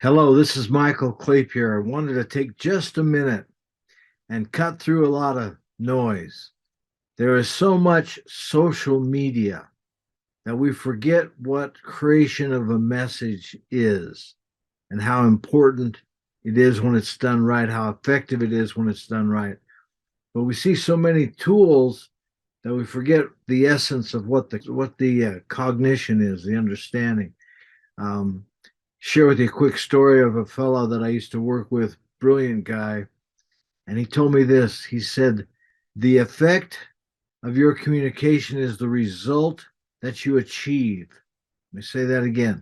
Hello, this is Michael Clapier. I wanted to take just a minute and cut through a lot of noise. There is so much social media that we forget what creation of a message is and how important it is when it's done right, how effective it is when it's done right. But we see so many tools that we forget the essence of what the cognition is, the understanding. Um, Share with you a quick story of a fellow that I used to work with, brilliant guy, and he told me this. He said, "The effect of your communication is the result that you achieve." Let me say that again.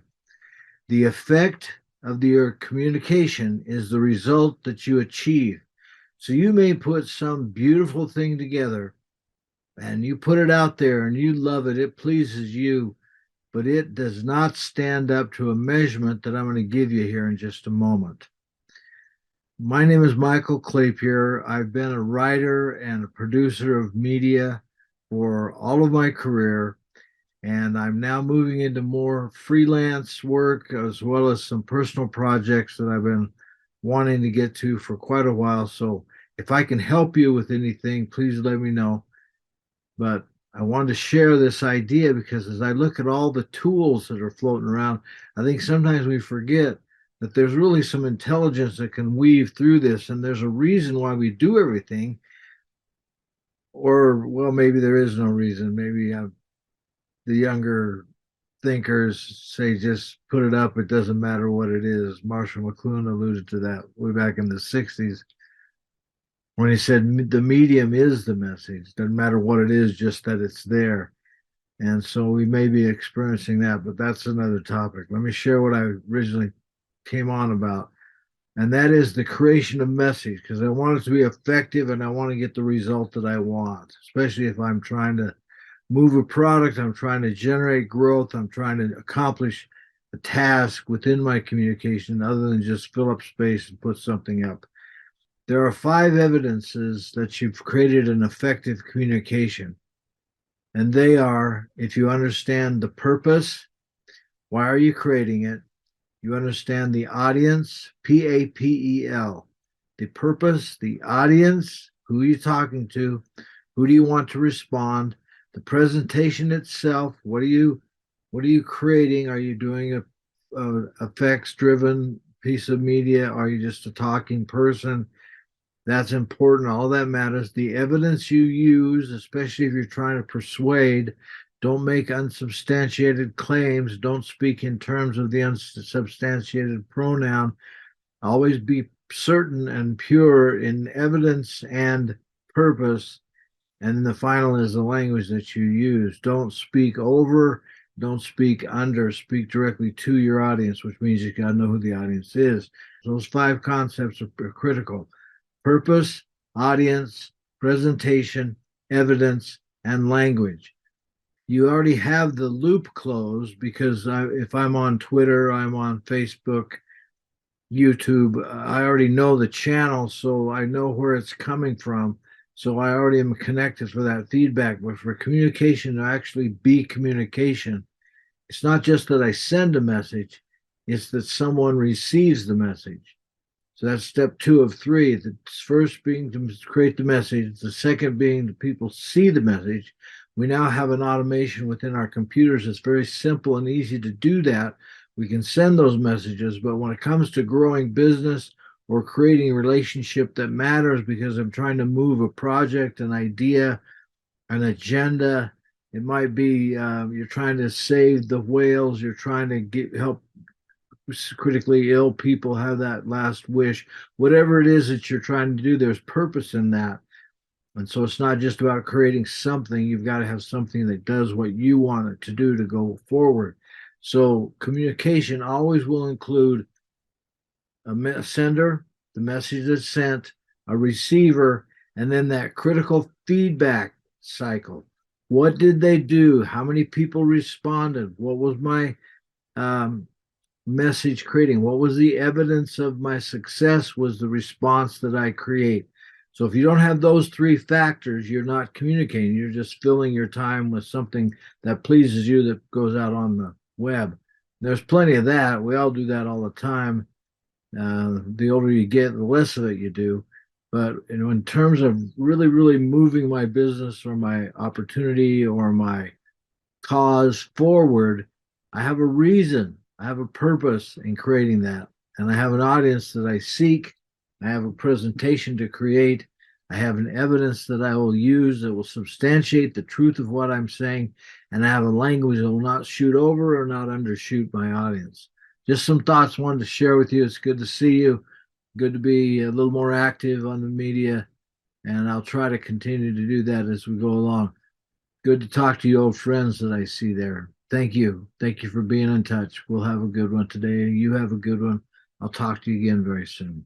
The effect of your communication is the result that you achieve. So you may put some beautiful thing together and you put it out there and you love it, it pleases you, but it does not stand up to a measurement that I'm going to give you here in just a moment. My name is Michael Clapier. I've been a writer and a producer of media for all of my career, and I'm now moving into more freelance work as well as some personal projects that I've been wanting to get to for quite a while. So if I can help you with anything, please let me know. But I wanted to share this idea because as I look at all the tools that are floating around, I think sometimes we forget that there's really some intelligence that can weave through this, and there's a reason why we do everything. Or, well, maybe there is no reason. Maybe the younger thinkers say just put it up, it doesn't matter what it is. Marshall McLuhan alluded to that way back in the 60s when he said the medium is the message. Doesn't matter what it is, just that it's there. And so we may be experiencing that, but that's another topic. Let me share what I originally came on about. And that is the creation of message, because I want it to be effective and I want to get the result that I want, especially if I'm trying to move a product, I'm trying to generate growth, I'm trying to accomplish a task within my communication other than just fill up space and put something up. There are five evidences that you've created an effective communication. And they are, if you understand the purpose, why are you creating it? You understand the audience, PAPEL, the purpose, the audience, who are you talking to? Who do you want to respond? The presentation itself, what are you creating? Are you doing a effects driven piece of media? Are you just a talking person? That's important. All that matters. The evidence you use, especially if you're trying to persuade, don't make unsubstantiated claims. Don't speak in terms of the unsubstantiated pronoun. Always be certain and pure in evidence and purpose. And the final is the language that you use. Don't speak over, don't speak under, speak directly to your audience, which means you got to know who the audience is. Those five concepts are critical: purpose, audience, presentation, evidence, and language. You already have the loop closed because if I'm on Twitter, I'm on Facebook, YouTube, I already know the channel, so I know where it's coming from. So I already am connected for that feedback. But for communication to actually be communication, it's not just that I send a message, it's that someone receives the message. So that's step two of three. The first being to create the message, the second being that people see the message. We now have an automation within our computers. It's very simple and easy to do that. We can send those messages, but when it comes to growing business or creating a relationship that matters because I'm trying to move a project, an idea, an agenda, it might be you're trying to save the whales, you're trying to help critically ill people have that last wish. Whatever it is that you're trying to do, there's purpose in that. And so it's not just about creating something, you've got to have something that does what you want it to do to go forward. So communication always will include a sender, the message that's sent, a receiver, and then that critical feedback cycle. What did they do? How many people responded? What was my um, message creating? What was the evidence of my success? Was the response that I create. So if you don't have those three factors, you're not communicating. You're just filling your time with something that pleases you that goes out on the web. There's plenty of that. We all do that all the time. The older you get, the less of it you do. But in terms of really, really moving my business or my opportunity or my cause forward, I have a reason, I have a purpose in creating that. And I have an audience that I seek. I have a presentation to create. I have an evidence that I will use that will substantiate the truth of what I'm saying. And I have a language that will not shoot over or not undershoot my audience. Just some thoughts I wanted to share with you. It's good to see you. Good to be a little more active on the media. And I'll try to continue to do that as we go along. Good to talk to you, old friends that I see there. Thank you. Thank you for being in touch. We'll have a good one today. You have a good one. I'll talk to you again very soon.